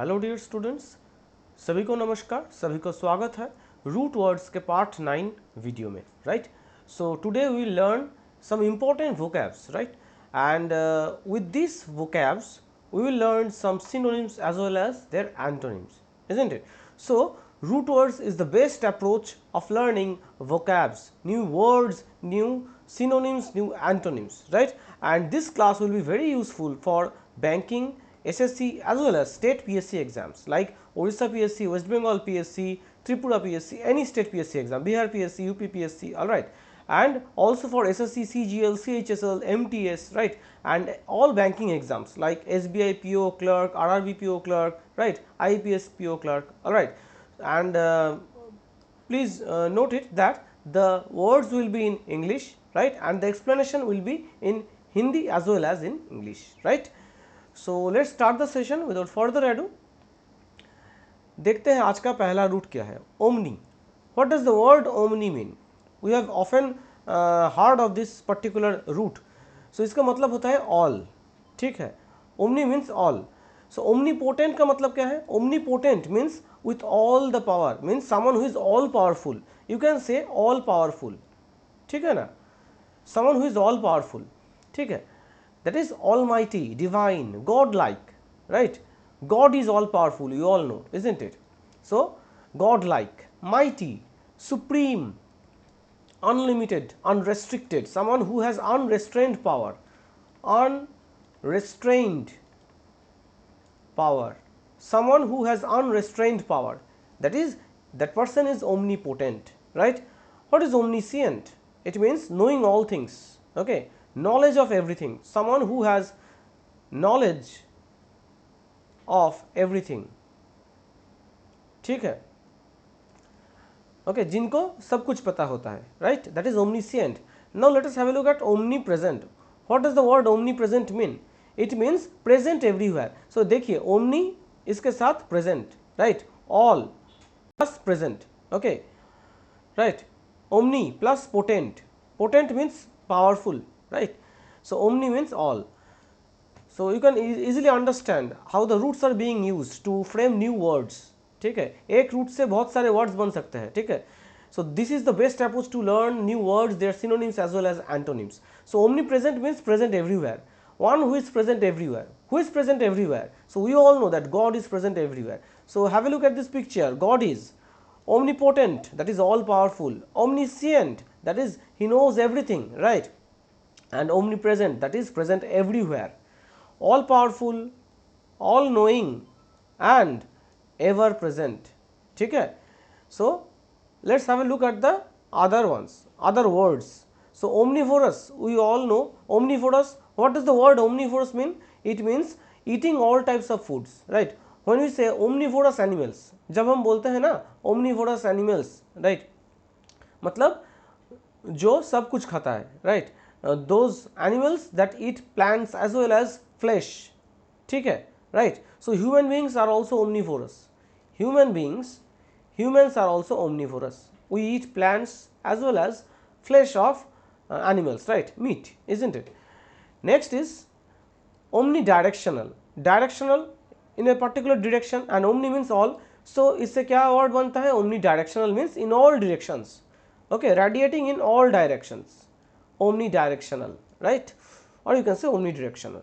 Hello dear students, सभी को नमस्कार, सभी को स्वागत है रूट वर्ड्स के पार्ट 9 वीडियो में. Right. So today we learn some important vocabs, right, and with these vocabs we will learn some synonyms as well as their antonyms, isn't it? So root words is the best approach of learning vocabs, new words, new synonyms, new antonyms, right? And this class will be very useful for banking, SSC as well as state PSC exams like Orissa PSC, West Bengal PSC, Tripura PSC, any state PSC exam, Bihar PSC, UP PSC, alright, and also for SSC, CGL, CHSL, MTS, right, and all banking exams like SBI PO clerk, RRB PO clerk, right, IPS PO clerk, alright, and please note it that the words will be in English, right, and the explanation will be in Hindi as well as in English, right. So let's start the session without further ado. देखते हैं आज का पहला root क्या है. Omni. What does the word omni mean? We have often heard of this particular root. So इसका मतलब होता है all. ठीक है. Omni means all. So omnipotent का मतलब क्या है? Omnipotent means with all the power, means someone who is all powerful. You can say all powerful. ठीक है ना? Someone who is all powerful. ठीक है. That is almighty, divine, godlike, right? God is all powerful, you all know, isn't it? So godlike, mighty, supreme, unlimited, unrestricted, someone who has unrestrained power, unrestrained power, someone who has unrestrained power, that person is omnipotent, right? What is omniscient? It means knowing all things, okay, knowledge of everything, someone who has knowledge of everything, ठीक है, okay, जिनको सब कुछ पता होता है, right, that is omniscient. Now let us have a look at omnipresent. What does the word omnipresent mean? It means present everywhere. So देखिए omni इसके साथ present, right, all plus present, okay, right, omni plus potent. Potent means powerful, right. So omni means all. So you can easily understand how the roots are being used to frame new words. ठीक है, एक root से बहुत सारे words बन सकते हैं. ठीक है. So this is the best approach to learn new words, their synonyms as well as antonyms. So omnipresent means present everywhere. One who is present everywhere. Who is present everywhere? So we all know that God is present everywhere. So have a look at this picture. God is omnipotent, that is all powerful. Omniscient, that is he knows everything, right? And omnipresent, that is present everywhere. All powerful, all knowing and ever present. ठीक है. So let's have a look at the other ones, other words. So omnivorous, we all know omnivorous. What does the word omnivorous mean? It means eating all types of foods, right? When we say omnivorous animals, जब हम बोलते हैं ना omnivorous animals, right, मतलब जो सब कुछ खाता है, right, those animals that eat plants as well as flesh, ठीक है, right. So human beings are also omnivorous. Humans are also omnivorous. We eat plants as well as flesh of animals, right, meat, isn't it? Next is omnidirectional. Directional in a particular direction and omni means all. So इससे क्या word बनता है? Omnidirectional means in all directions, okay, radiating in all directions, omnidirectional, right, or you can say omnidirectional.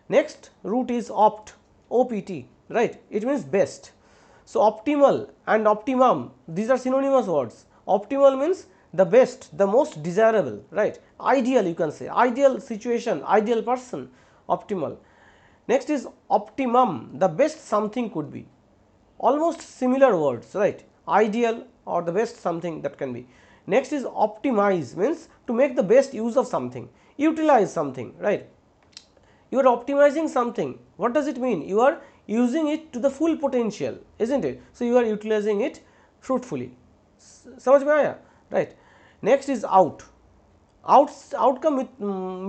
Next root is opt, opt, right, it means best. So optimal and optimum, these are synonymous words. Optimal means the best, the most desirable, right, ideal, you can say ideal situation, ideal person, optimal. Next is optimum, the best something could be. Almost similar words, right, ideal or the best something that can be. Next is optimize, means to make the best use of something, utilize something, right. You are optimizing something. What does it mean? You are using it to the full potential, isn't it? So you are utilizing it fruitfully. समझ में आया, right? Next is out. Out का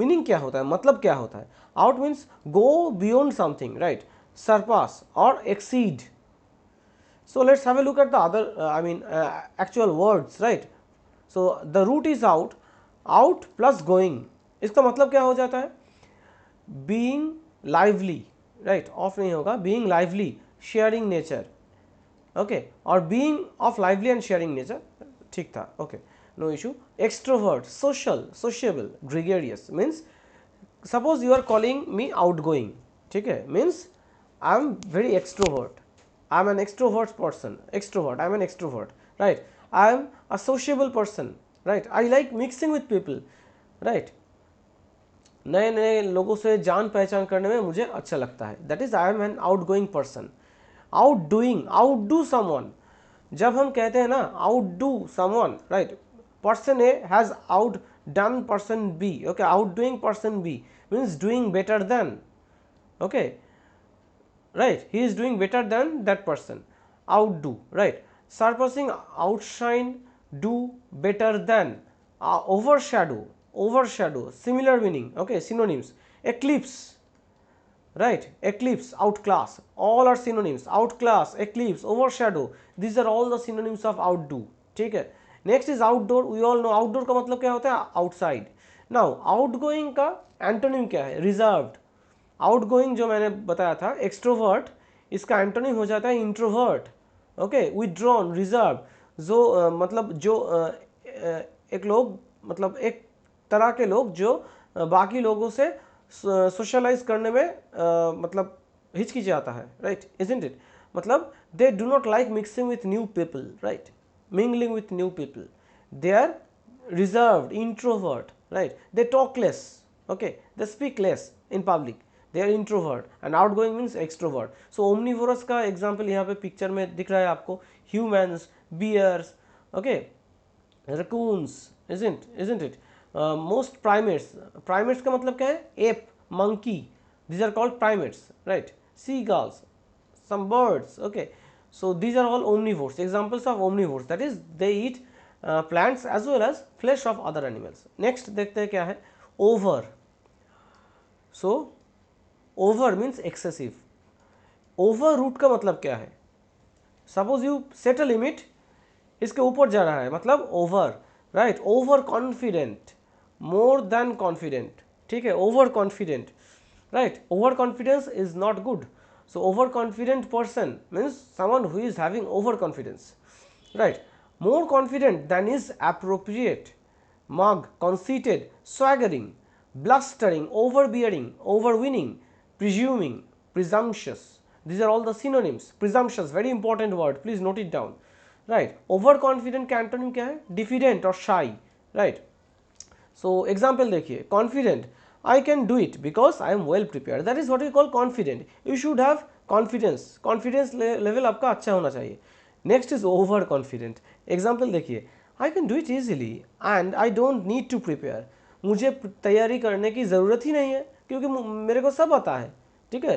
meaning क्या होता है, मतलब क्या होता है? Out means go beyond something, right? Surpass or exceed. So let's have a look at the other actual words, right? So the root is out. Out plus going. इसका मतलब क्या हो जाता है? Being lively, right, off नहीं होगा, being lively, sharing nature, okay, और being of lively and sharing nature, ठीक था, okay, no issue. Extrovert, social, sociable, gregarious means suppose you are calling me outgoing, ठीक है, means I am very extrovert, I am an extrovert person, extrovert, I am an extrovert, right, I am a sociable person, right, I like mixing with people, right, नए नए लोगों से जान पहचान करने में मुझे अच्छा लगता है, that is I am an outgoing person. Outdoing, outdo someone, जब हम कहते हैं ना outdo someone, right, person A has outdone person B, okay, outdoing person B means doing better than, okay, right, he is doing better than that person, outdo, right, surpassing, outshine, do better than, overshadow, overshadow, similar meaning, okay, synonyms, eclipse, right, eclipse, outclass, all are synonyms, outclass, eclipse, overshadow, these are all the synonyms of outdo, ठीक है। Next is outdoor, we all know outdoor का मतलब क्या होता है, outside. Now outgoing का antonym क्या है, रिजर्व्ड। आउटगोइंग जो मैंने बताया था एक्सट्रोवर्ट, इसका एंटोनिम हो जाता है इंट्रोवर्ट, ओके, विथड्रॉन, रिजर्व, जो मतलब जो एक लोग, मतलब एक तरह के लोग जो बाकी लोगों से सोशलाइज करने में मतलब हिचकिचाता है, राइट, इजंट इट, मतलब they do not like mixing with new people, right, mingling with new people, they are reserved, introvert, right, they talk less, okay, they speak less in public, they are introvert, and outgoing means extrovert. So omnivorous का example यहाँ पे picture में दिख रहा है आपको, humans, bears, okay, raccoons, isn't it, most primates, primates का मतलब क्या है, ape, monkey, these are called primates, right, seagulls, some birds, okay. So these are all omnivores, examples of omnivores, that is they eat plants as well as flesh of other animals. Next देखते हैं क्या है, over. So over means excessive. over root का मतलब क्या है, suppose you set a limit, इसके ऊपर जा रहा है मतलब over, right, over confident, more than confident, ठीक है, over confident, right, over confidence is not good. So overconfident person means someone who is having overconfidence, right, more confident than is appropriate, mug, conceited, swaggering, blustering, overbearing, overweening, presuming, presumptuous, these are all the synonyms. Presumptuous, very important word, please note it down, right. Overconfident का antonym क्या है, diffident or shy, right. So example देखिए, confident, I can do it because I am well prepared, that is what we call confident. You should have confidence, confidence level आपका अच्छा होना चाहिए. Next is over confident. Example देखिए, I can do it easily and I don't need to prepare. मुझे तैयारी करने की ज़रूरत ही नहीं है क्योंकि मेरे को सब आता है, ठीक है.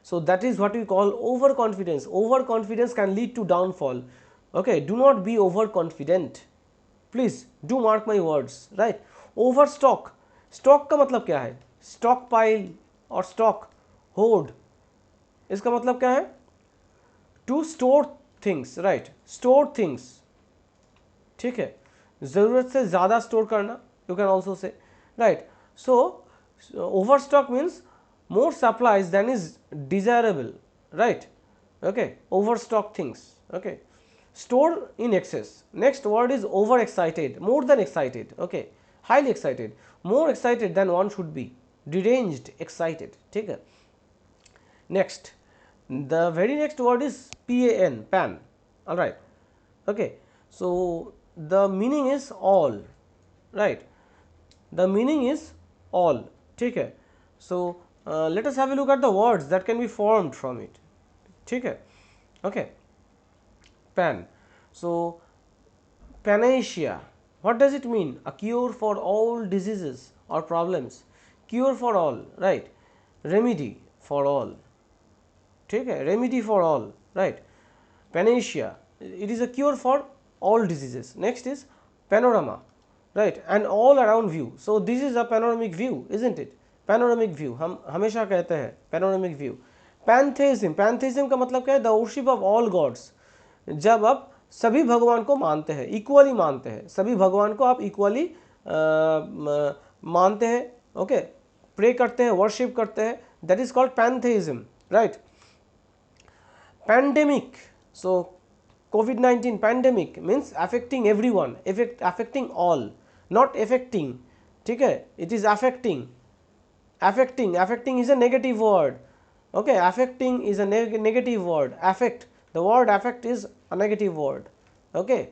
So that is what we call overconfidence. Overconfidence can lead to downfall. Okay, do not be overconfident. Please do mark my words, right. Overstock, stock का मतलब क्या है, स्टॉक पाइल और स्टॉक होर्ड, इसका मतलब क्या है, to store things, right, store things, ठीक है, ज़रूरत से ज़्यादा स्टोर करना, you can also say, right. So overstock means more supplies than is desirable, right, okay, overstock things, okay. Store in excess. Next word is overexcited, more than excited, okay, highly excited, more excited than one should be, deranged, excited, ठीक है. Next, the very next word is pan, pan, all right, okay. So the meaning is all, right, the meaning is all, ठीक है. So let us have a look at the words that can be formed from it, ठीक है, okay. Pan, so panacea, what does it mean, a cure for all diseases or problems, cure for all, right, remedy for all, ठीक है, remedy for all, right, panacea, it is a cure for all diseases. Next is panorama, right, an all around view. So this is a panoramic view, isn't it, panoramic view, हम हमेशा कहते हैं panoramic view. Pantheism, pantheism का मतलब क्या है, the worship of all gods, जब आप सभी भगवान को मानते हैं, इक्वली मानते हैं, सभी भगवान को आप इक्वली मानते हैं, ओके, प्रे करते हैं, वर्शिप करते हैं, that is called pantheism, right. Pandemic. So COVID-19 pandemic means affecting everyone, affecting all, not affecting. ठीक है, it is affecting. Affecting is a negative word. Okay, affecting is a negative word. Affect, the word affect is a negative word. Okay.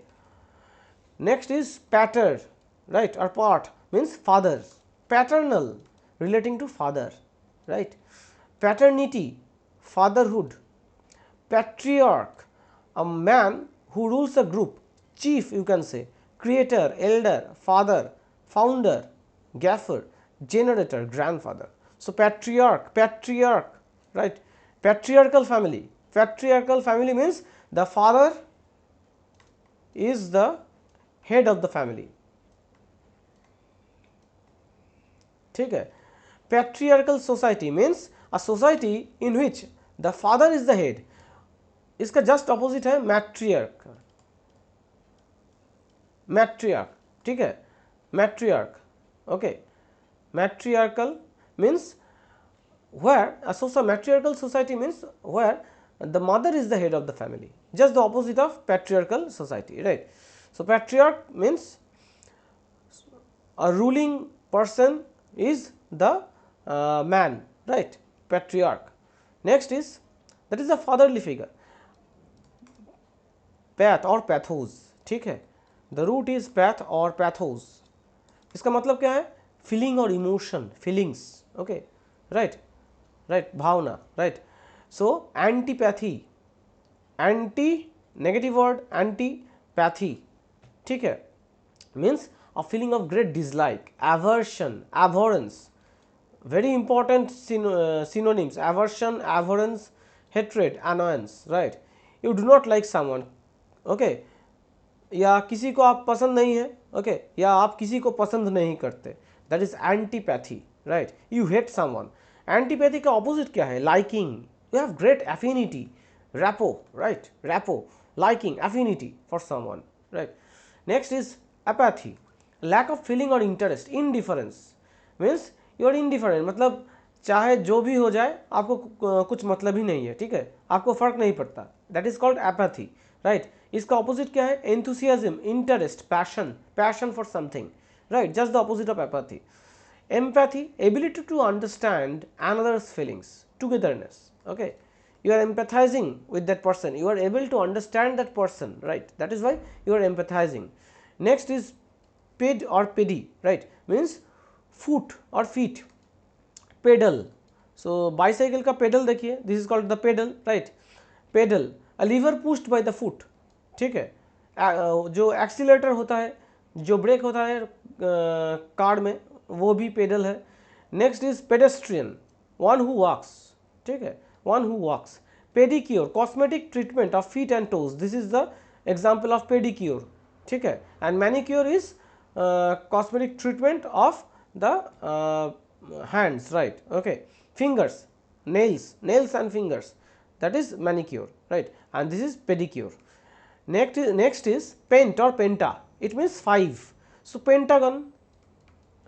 Next is pater, right, or part means father. Paternal, relating to father, right. Paternity, fatherhood. Patriarch, a man who rules a group. Chief, you can say. Creator, elder, father, founder, gaffer, generator, grandfather. So patriarch, right. Patriarchal family. Patriarchal family means the father is the head of the family. ठीक है. Patriarchal society means a society in which the father is the head. इसका just opposite है matriarch. Matriarch, ठीक है, matriarch. Okay, matriarchal means where a matriarchal society means where the mother is the head of the family, just the opposite of patriarchal society, right. So patriarch means a ruling person is the man, right, patriarch. Next is, that is the fatherly figure. Path और pathos, ठीक है, the root is path और pathos. इसका मतलब क्या है, feeling और emotion, feelings. Okay, right, भावना, right. So antipathy, anti negative word, antipathy, ठीक है, means a feeling of great dislike, aversion, abhorrence. very important synonyms, aversion, abhorrence, hatred, annoyance, right. You do not like someone, okay, या किसी को आप पसंद नहीं है, okay, या आप किसी को पसंद नहीं करते, that is antipathy, right. You hate someone. Antipathy का opposite क्या है, liking. You have great affinity, rapport, right, rapport, liking, affinity for someone, right. Next is apathy, lack of feeling or interest, indifference means you are indifferent, मतलब चाहे जो भी हो जाए आपको कुछ मतलब ही नहीं है, ठीक है, आपको फर्क नहीं पड़ता, that is called apathy, right. इसका ऑपोजिट क्या है, enthusiasm, interest, passion for something, right, just the opposite of apathy. Empathy, ability to understand another's feelings, togetherness, okay, you are empathizing with that person, you are able to understand that person, right, that is why you are empathizing. Next is ped or pedi, right, means foot or feet. Pedal, so bicycle का pedal देखिए, this is called the pedal, right. Pedal, a lever pushed by the foot, ठीक है, जो accelerator होता है, जो break होता है कार में, वो भी पेडल है. Next is pedestrian, one who walks, ठीक है, one who walks. Pedicure, cosmetic treatment of feet and toes, this is the example of pedicure, ठीक है. And manicure is cosmetic treatment of the hands, right, okay. Fingers, nails and fingers, that is manicure, right, and this is pedicure. Next is pent or penta, it means 5. So pentagon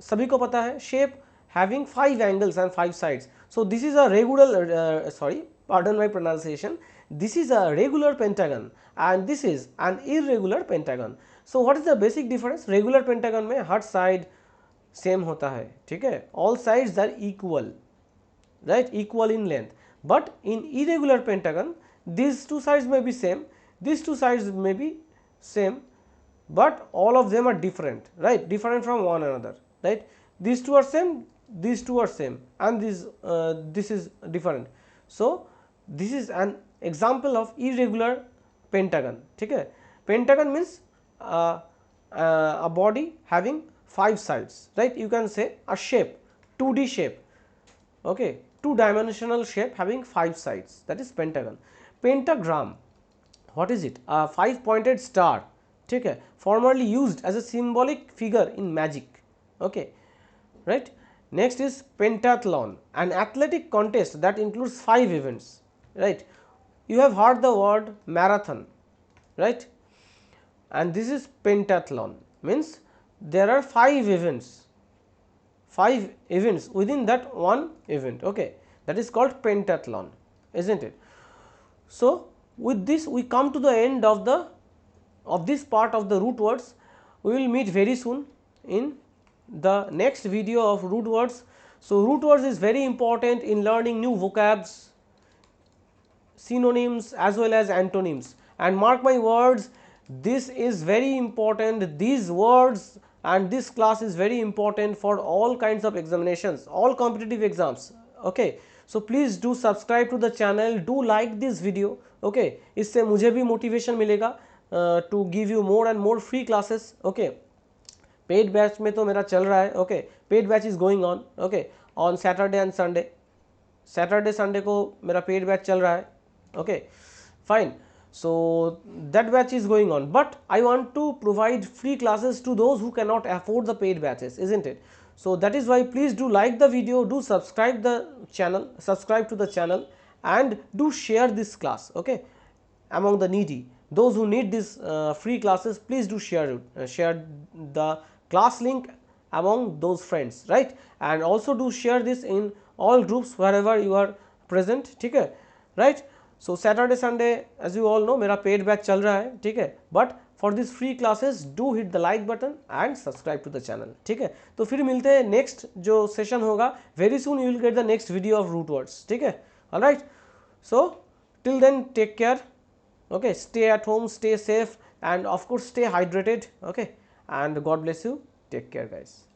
सभी को पता है, shape having 5 angles and 5 sides. So this is a regular sorry, pardon my pronunciation, this is a regular pentagon and this is an irregular pentagon. So what is the basic difference, regular pentagon में हर side same होता है, ठीक है, all sides are equal, right, equal in length, but in irregular pentagon these two sides may be same, these two sides may be same, but all of them are different, right, different from one another, right. These two are same, these two are same, and this is different. So this is an example of irregular pentagon, ठीक है. Pentagon means a body having 5 sides, right, you can say a shape, 2D shape, okay, 2-dimensional shape having 5 sides, that is pentagon. Pentagram, what is it, a 5-pointed star, ठीक है, formerly used as a symbolic figure in magic, okay, right. Next is pentathlon, an athletic contest that includes 5 events, right. You have heard the word marathon, right, and this is pentathlon, means there are 5 events within that one event, okay, that is called pentathlon, isn't it. So with this we come to the end of this part of the root words. We will meet very soon in the next video of root words. So, root words is very important in learning new vocabs, synonyms as well as antonyms, and mark my words, this is very important. These words and this class is very important for all kinds of examinations, all competitive exams. Okay, so please do subscribe to the channel, do like this video. Okay, इससे मुझे भी motivation मिलेगा to give you more and more free classes. Okay, paid batch में तो मेरा चल रहा है. Okay, paid batch is going on. Okay, on Saturday and Sunday, Saturday Sunday को मेरा पेड बैच चल रहा है. Okay, fine. So that batch is going on, but I want to provide free classes to those who cannot afford the paid batches, isn't it? So that is why please do like the video, do subscribe the channel, subscribe to the channel, and do share this class, okay, among the needy. Those who need this free classes, please do share the class link among those friends, right? And also do share this in all groups wherever you are present, ठीक है, right? So Saturday Sunday as you all know मेरा paid batch चल रहा है, ठीक है, but for these free classes do hit the like button and subscribe to the channel, ठीक है. तो फिर मिलते हैं next जो session होगा, very soon you will get the next video of root words, ठीक है. Alright, so till then take care. Okay, stay at home, stay safe, and of course stay hydrated. Okay, and God bless you. Take care, guys.